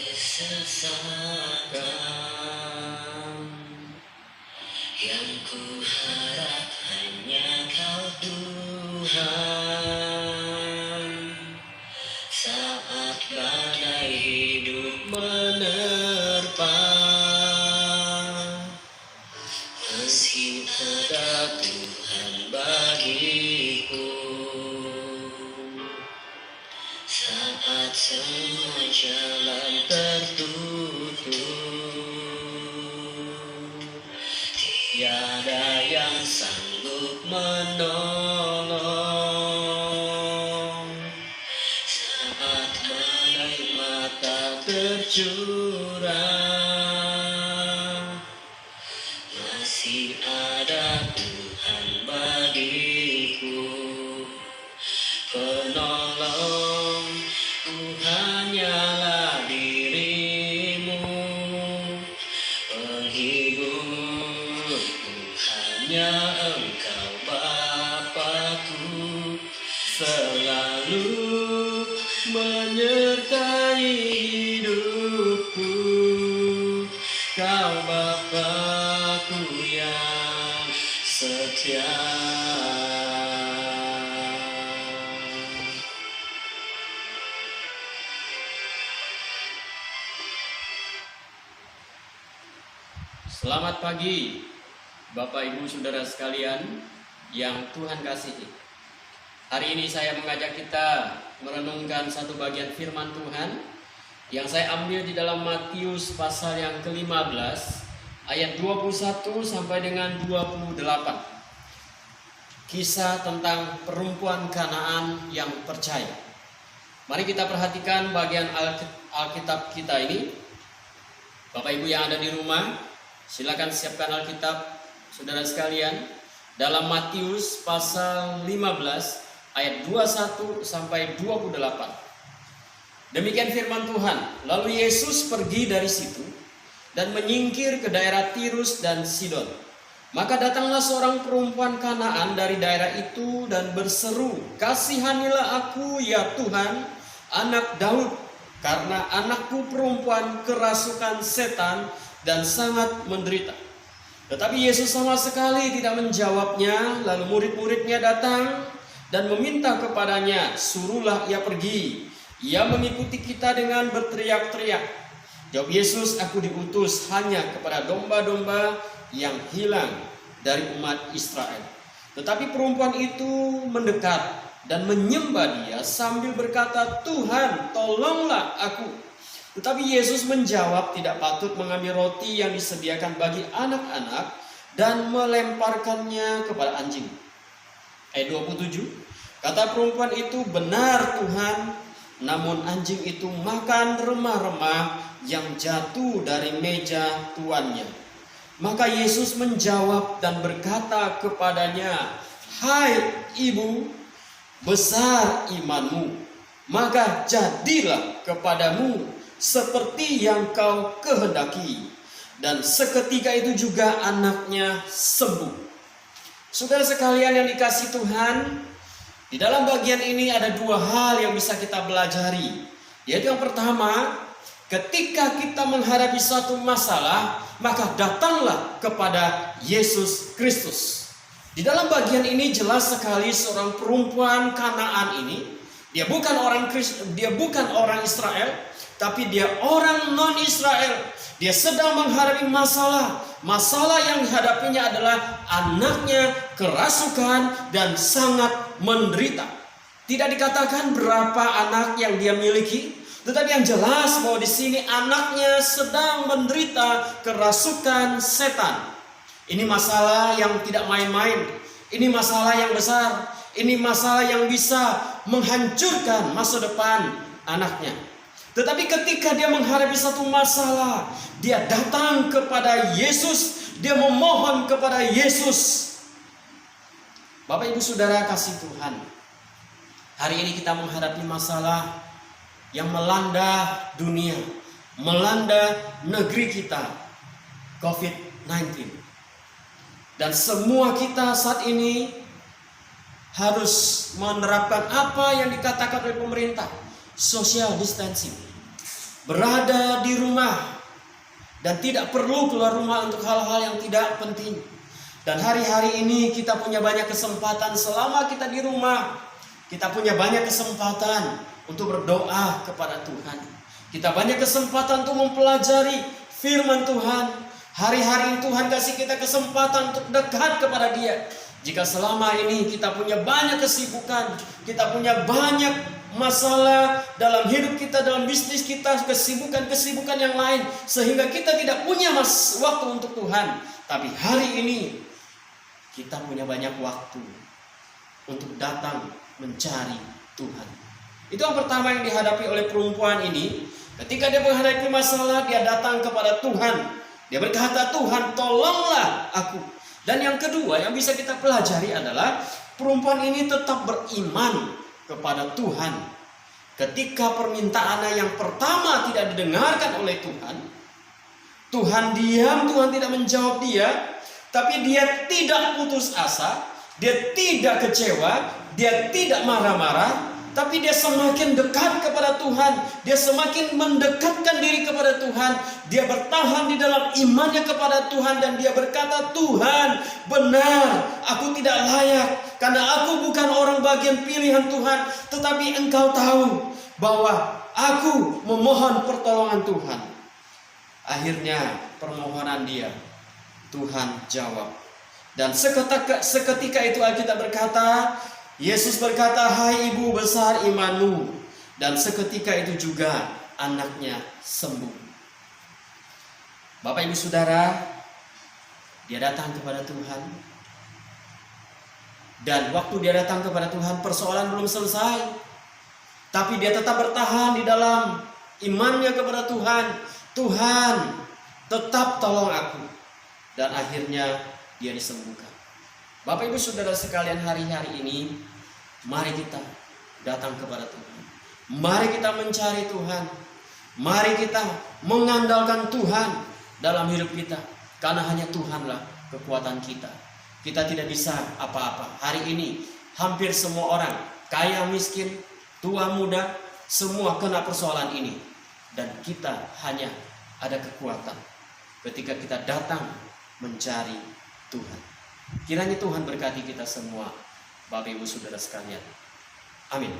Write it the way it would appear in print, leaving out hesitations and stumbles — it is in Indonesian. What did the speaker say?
kesesakan. Yang ku harap hanya Kau Tuhan. Saat badai hidup menerpa, masih ada Tuhan bagiku. Saat semua jalan tertutup, tiada yang sanggup menolong. Saat badai mata tercurah, masih ada Tuhan bagiku. Penolong ku hanyalah dirimu, penghibur ku hanya Engkau Bapa-Ku, selalu menyertai hidupku. Kau Bapa-Ku yang setia. Selamat pagi, Bapak Ibu Saudara sekalian yang Tuhan kasihi. Hari ini saya mengajak kita merenungkan satu bagian firman Tuhan yang saya ambil di dalam Matius pasal yang ke-15 ayat 21 sampai dengan 28. Kisah tentang perempuan Kanaan yang percaya. Mari kita perhatikan bagian Alkitab kita ini. Bapak Ibu yang ada di rumah, silakan siapkan Alkitab saudara sekalian dalam Matius pasal 15 ayat 21 sampai 28. Demikian firman Tuhan. Lalu Yesus pergi dari situ dan menyingkir ke daerah Tirus dan Sidon. Maka datanglah seorang perempuan Kanaan dari daerah itu dan berseru, "Kasihanilah aku ya Tuhan, anak Daud, karena anakku perempuan kerasukan setan dan sangat menderita." Tetapi Yesus sama sekali tidak menjawabnya. Lalu murid-muridnya datang dan meminta kepadanya, "Suruhlah ia pergi. Ia mengikuti kita dengan berteriak-teriak." Jawab Yesus, "Aku diutus hanya kepada domba-domba yang hilang dari umat Israel." Tetapi perempuan itu mendekat dan menyembah dia sambil berkata, "Tuhan, tolonglah aku." Tetapi Yesus menjawab, "Tidak patut mengambil roti yang disediakan bagi anak-anak dan melemparkannya kepada anjing." Ayat 27, kata perempuan itu, "Benar Tuhan, namun anjing itu makan remah-remah yang jatuh dari meja tuannya." Maka Yesus menjawab dan berkata kepadanya, "Hai ibu, besar imanmu, maka jadilah kepadamu seperti yang kau kehendaki." Dan seketika itu juga anaknya sembuh. Saudara sekalian yang dikasihi Tuhan, di dalam bagian ini ada dua hal yang bisa kita pelajari. Yaitu yang pertama, ketika kita menghadapi suatu masalah, maka datanglah kepada Yesus Kristus. Di dalam bagian ini jelas sekali seorang perempuan Kanaan ini, dia bukan orang Israel, tapi dia orang non-Israel. Dia sedang menghadapi masalah. Masalah yang dihadapinya adalah anaknya kerasukan dan sangat menderita. Tidak dikatakan berapa anak yang dia miliki, tetapi yang jelas bahwa di sini anaknya sedang menderita kerasukan setan. Ini masalah yang tidak main-main. Ini masalah yang besar. Ini masalah yang bisa menghancurkan masa depan anaknya. Tetapi ketika dia menghadapi satu masalah, dia datang kepada Yesus, dia memohon kepada Yesus. Bapak Ibu Saudara kasih Tuhan, hari ini kita menghadapi masalah yang melanda dunia, melanda negeri kita, COVID-19. Dan semua kita saat ini harus menerapkan apa yang dikatakan oleh pemerintah, social distancing. berada di rumah dan tidak perlu keluar rumah untuk hal-hal yang tidak penting. Dan hari-hari ini kita punya banyak kesempatan selama kita di rumah. Kita punya banyak kesempatan untuk berdoa kepada Tuhan. Kita banyak kesempatan untuk mempelajari firman Tuhan. Hari-hari ini Tuhan kasih kita kesempatan untuk dekat kepada Dia. Jika selama ini kita punya banyak kesibukan, kita punya banyak masalah dalam hidup kita, dalam bisnis kita, kesibukan-kesibukan yang lain, sehingga kita tidak punya waktu untuk Tuhan. Tapi hari ini kita punya banyak waktu untuk datang mencari Tuhan. Itu yang pertama yang dihadapi oleh perempuan ini. Ketika dia menghadapi masalah, dia datang kepada Tuhan. Dia berkata, Tuhan tolonglah aku. Dan yang kedua yang bisa kita pelajari adalah perempuan ini tetap beriman kepada Tuhan. Ketika permintaannya yang pertama tidak didengarkan oleh Tuhan, Tuhan diam, Tuhan tidak menjawab dia, tapi dia tidak putus asa, dia tidak kecewa, dia tidak marah-marah, tapi dia semakin dekat kepada Tuhan. Dia semakin mendekatkan diri kepada Tuhan. Dia bertahan di dalam imannya kepada Tuhan. Dan dia berkata, Tuhan benar, aku tidak layak, karena aku bukan orang bagian pilihan Tuhan. Tetapi Engkau tahu bahwa aku memohon pertolongan Tuhan. Akhirnya permohonan dia Tuhan jawab. Dan seketika itu Alkitab berkata, Yesus berkata, hai ibu besar imanmu. Dan seketika itu juga anaknya sembuh. Bapak ibu saudara, dia datang kepada Tuhan. Dan waktu dia datang kepada Tuhan, persoalan belum selesai. Tapi dia tetap bertahan di dalam imannya kepada Tuhan. Tuhan, tetap tolong aku. Dan akhirnya dia disembuhkan. Bapak ibu saudara sekalian, hari-hari ini mari kita datang kepada Tuhan. Mari kita mencari Tuhan. Mari kita mengandalkan Tuhan dalam hidup kita. Karena hanya Tuhanlah kekuatan kita. Kita tidak bisa apa-apa. Hari ini hampir semua orang, kaya miskin, tua muda, semua kena persoalan ini. Dan kita hanya ada kekuatan ketika kita datang mencari Tuhan. Kiranya Tuhan berkati kita semua, Bapak Ibu Saudara sekalian. Amin.